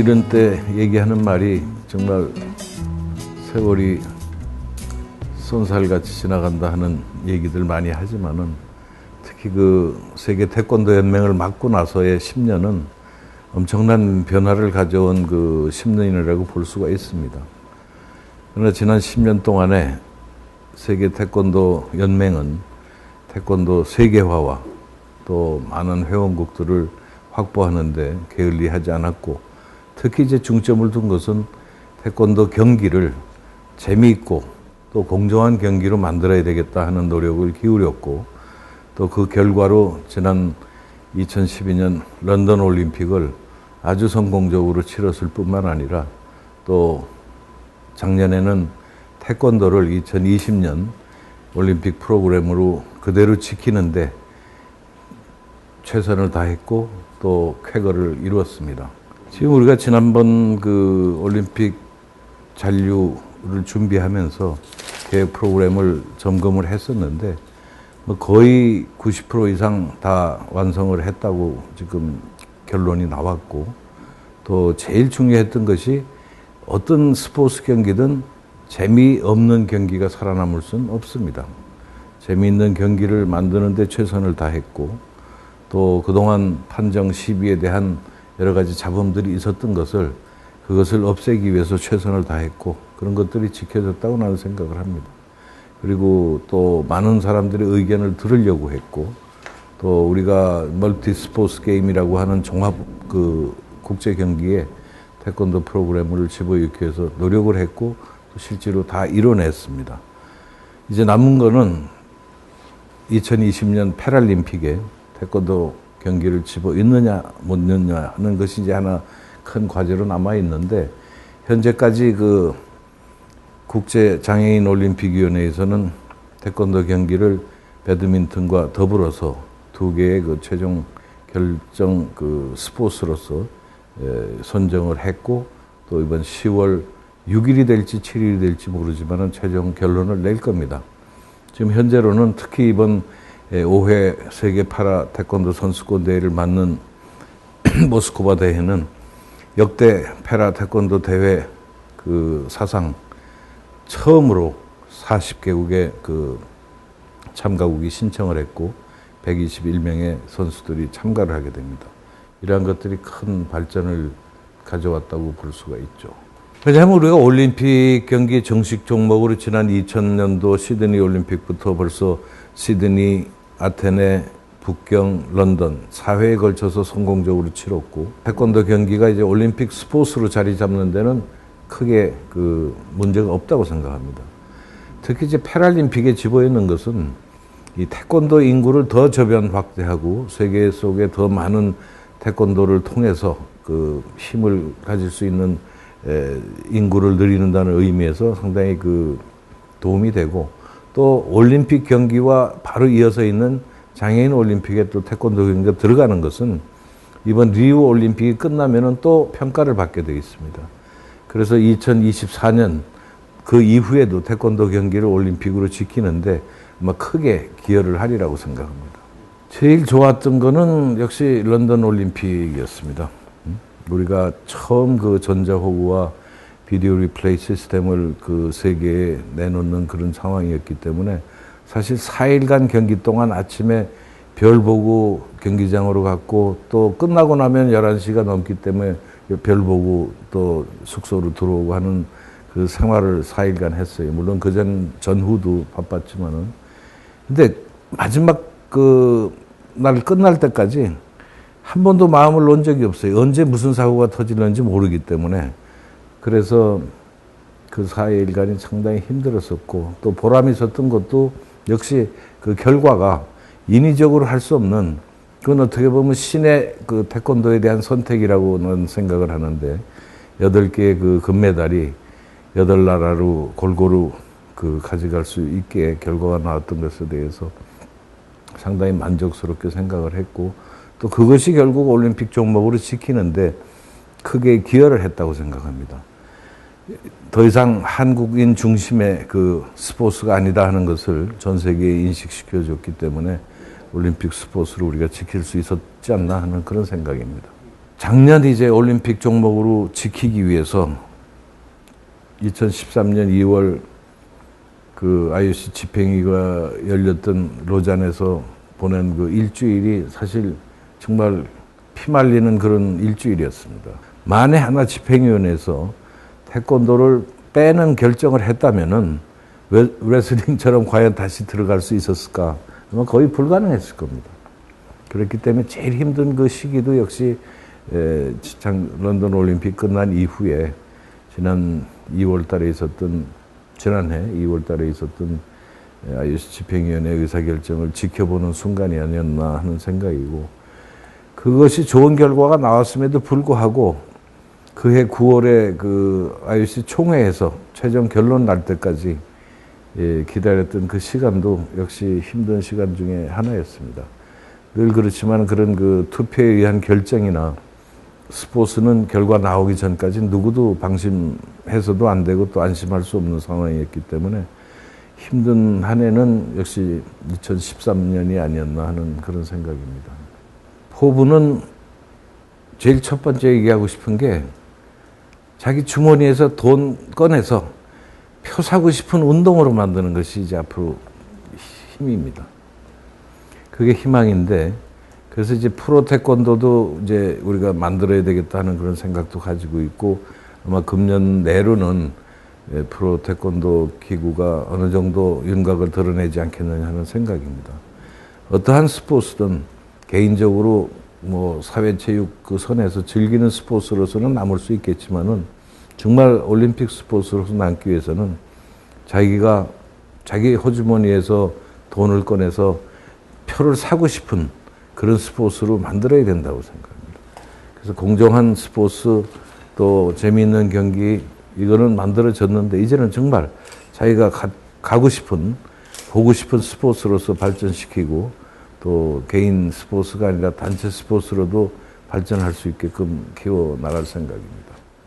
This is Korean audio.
이런 때 얘기하는 말이 정말 세월이 쏜살같이 지나간다 하는 얘기들 많이 하지만은 특히 그 세계 태권도 연맹을 맡고 나서의 10년은 엄청난 변화를 가져온 그 10년이라고 볼 수가 있습니다. 그러나 지난 10년 동안에 세계 태권도 연맹은 태권도 세계화와 또 많은 회원국들을 확보하는데 게을리하지 않았고, 특히 이제 중점을 둔 것은 태권도 경기를 재미있고 또 공정한 경기로 만들어야 되겠다 하는 노력을 기울였고, 또 그 결과로 지난 2012년 런던 올림픽을 아주 성공적으로 치렀을 뿐만 아니라 또 작년에는 태권도를 2020년 올림픽 프로그램으로 그대로 지키는데 최선을 다했고 또 쾌거를 이루었습니다. 지금 우리가 지난번 그 올림픽 잔류를 준비하면서 계획 프로그램을 점검을 했었는데 거의 90% 이상 다 완성을 했다고 지금 결론이 나왔고, 또 제일 중요했던 것이 어떤 스포츠 경기든 재미없는 경기가 살아남을 수는 없습니다. 재미있는 경기를 만드는 데 최선을 다했고, 또 그동안 판정 시비에 대한 여러 가지 잡음들이 있었던 그것을 없애기 위해서 최선을 다했고, 그런 것들이 지켜졌다고 나는 생각을 합니다. 그리고 또 많은 사람들의 의견을 들으려고 했고, 또 우리가 멀티 스포츠 게임이라고 하는 종합 그 국제 경기에 태권도 프로그램을 집어넣기 위해서 노력을 했고, 또 실제로 다 이뤄냈습니다. 이제 남은 거는 2020년 패럴림픽에 태권도 경기를 집어넣느냐 못 넣느냐 하는 것이 이제 하나 큰 과제로 남아 있는데, 현재까지 그 국제 장애인 올림픽위원회에서는 태권도 경기를 배드민턴과 더불어서 두 개의 그 최종 결정 그 스포츠로서 선정을 했고, 또 이번 10월 6일이 될지 7일이 될지 모르지만은 최종 결론을 낼 겁니다. 지금 현재로는 특히 이번 5회 세계 파라 태권도 선수권 대회를 맞는 모스크바 대회는 역대 파라 태권도 대회 그 사상 처음으로 40개국의 그 참가국이 신청을 했고 121명의 선수들이 참가를 하게 됩니다. 이러한 것들이 큰 발전을 가져왔다고 볼 수가 있죠. 왜냐하면 우리가 올림픽 경기 정식 종목으로 지난 2000년도 시드니 올림픽부터 벌써 시드니, 아테네, 북경, 런던 4회에 걸쳐서 성공적으로 치렀고, 태권도 경기가 이제 올림픽 스포츠로 자리 잡는 데는 크게 그 문제가 없다고 생각합니다. 특히 이제 패럴림픽에 집어넣는 것은 이 태권도 인구를 더 저변 확대하고 세계 속에 더 많은 태권도를 통해서 그 힘을 가질 수 있는 인구를 늘리는다는 의미에서 상당히 그 도움이 되고, 또 올림픽 경기와 바로 이어서 있는 장애인 올림픽에 또 태권도 경기가 들어가는 것은 이번 리우 올림픽이 끝나면은 또 평가를 받게 되어 있습니다. 그래서 2024년 그 이후에도 태권도 경기를 올림픽으로 지키는데 아마 크게 기여를 하리라고 생각합니다. 제일 좋았던 거는 역시 런던 올림픽이었습니다. 우리가 처음 그 전자호구와 비디오 리플레이 시스템을 그 세계에 내놓는 그런 상황이었기 때문에 사실 4일간 경기 동안 아침에 별 보고 경기장으로 갔고, 또 끝나고 나면 11시가 넘기 때문에 별 보고 또 숙소로 들어오고 하는 그 생활을 4일간 했어요. 물론 그 전후도 바빴지만은. 근데 마지막 그 날 끝날 때까지 한 번도 마음을 놓은 적이 없어요. 언제 무슨 사고가 터질는지 모르기 때문에. 그래서 그 4일간이 상당히 힘들었었고, 또 보람이 있었던 것도 역시 그 결과가 인위적으로 할 수 없는, 그건 어떻게 보면 신의 그 태권도에 대한 선택이라고는 생각을 하는데, 8개의 그 금메달이 8나라로 골고루 그 가져갈 수 있게 결과가 나왔던 것에 대해서 상당히 만족스럽게 생각을 했고, 또 그것이 결국 올림픽 종목으로 지키는데 크게 기여를 했다고 생각합니다. 더 이상 한국인 중심의 그 스포츠가 아니다 하는 것을 전 세계에 인식시켜줬기 때문에 올림픽 스포츠를 우리가 지킬 수 있었지 않나 하는 그런 생각입니다. 작년 이제 올림픽 종목으로 지키기 위해서 2013년 2월 그 IOC 집행위가 열렸던 로잔에서 보낸 그 일주일이 사실 정말 피말리는 그런 일주일이었습니다. 만에 하나 집행위원회에서 태권도를 빼는 결정을 했다면은 레슬링처럼 과연 다시 들어갈 수 있었을까? 아마 거의 불가능했을 겁니다. 그렇기 때문에 제일 힘든 그 시기도 역시 런던 올림픽 끝난 이후에 지난해 2월 달에 있었던 IOC 집행위원회 의사결정을 지켜보는 순간이 아니었나 하는 생각이고, 그것이 좋은 결과가 나왔음에도 불구하고 그해 9월에 그 IOC 총회에서 최종 결론 날 때까지 기다렸던 그 시간도 역시 힘든 시간 중에 하나였습니다. 늘 그렇지만 그런 그 투표에 의한 결정이나 스포츠는 결과 나오기 전까지 누구도 방심해서도 안 되고 또 안심할 수 없는 상황이었기 때문에 힘든 한 해는 역시 2013년이 아니었나 하는 그런 생각입니다. 포부는 제일 첫 번째 얘기하고 싶은 게 자기 주머니에서 돈 꺼내서 표 사고 싶은 운동으로 만드는 것이 이제 앞으로 힘입니다. 그게 희망인데, 그래서 이제 프로 태권도도 이제 우리가 만들어야 되겠다 하는 그런 생각도 가지고 있고, 아마 금년 내로는 프로 태권도 기구가 어느 정도 윤곽을 드러내지 않겠느냐 하는 생각입니다. 어떠한 스포츠든 개인적으로 뭐 사회체육 그 선에서 즐기는 스포츠로서는 남을 수 있겠지만은 정말 올림픽 스포츠로서 남기 위해서는 자기가 자기 호주머니에서 돈을 꺼내서 표를 사고 싶은 그런 스포츠로 만들어야 된다고 생각합니다. 그래서 공정한 스포츠 또 재미있는 경기 이거는 만들어졌는데 이제는 정말 자기가 가고 싶은 보고 싶은 스포츠로서 발전시키고 또 개인 스포츠가 아니라 단체 스포츠로도 발전할 수 있게끔 키워 나갈 생각입니다.